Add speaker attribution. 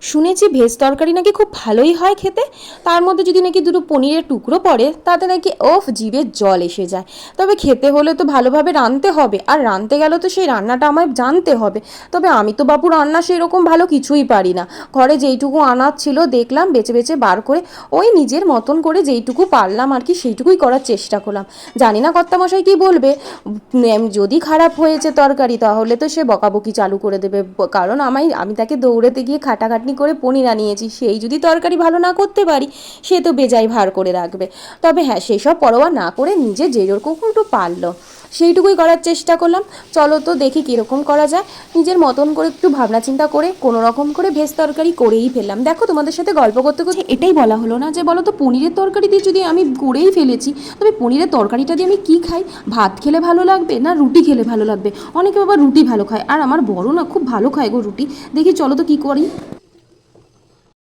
Speaker 1: শুনেছি ভেজ তরকারি নাকি খুব ভালোই হয় খেতে, তার মধ্যে যদি নাকি দুটো পনিরের টুকরো পড়ে তাতে নাকি ওফ জিভে জল এসে যায়। তবে খেতে হলে তো ভালোভাবে রাঁধতে হবে, আর রাঁধতে গেলে তো সেই রান্নাটা আমায় জানতে হবে। তবে আমি তো বাপু রান্না সেরকম ভালো কিছুই পারি না। ঘরে যেইটুকু আনাজ ছিল দেখলাম বেছে বেছে বার করে ওই নিজের মতন করে যেইটুকু পারলাম আর কি সেইটুকুই করার চেষ্টা করলাম। জানি না কর্তামশাই কী বলবে, যদি খারাপ হয়েছে তরকারি তাহলে তো সে বকাবকি চালু করে দেবে, কারণ আমি তাকে দৌড়েতে গিয়ে খাটাখাটনি করে পনির আনিয়েছি, সেই যদি তরকারি ভালো না করতে পারি সে তো বেজায় ভার করে রাখবে। তবে হ্যাঁ, সেসব পরোয়া না করে নিজে যেরকম একটু পারলো সেইটুকুই করার চেষ্টা করলাম। চলো তো দেখি কীরকম করা যায়। নিজের মতন করে একটু ভাবনা চিন্তা করে কোনো রকম করে ভেজ তরকারি করেই ফেললাম। দেখো, তোমাদের সাথে গল্প করতে করতে এটাই বলা হলো না যে বলো তো পনিরের তরকারি দিয়ে যদি আমি করেই ফেলেছি, তবে পনিরের তরকারিটা দিয়ে আমি কী খাই? ভাত খেলে ভালো লাগবে না রুটি খেলে ভালো লাগবে? অনেকে আবার রুটি ভালো খায়, আর আমার বড় না খুব ভালো খায় গো রুটি। দেখি চলো তো কী করি।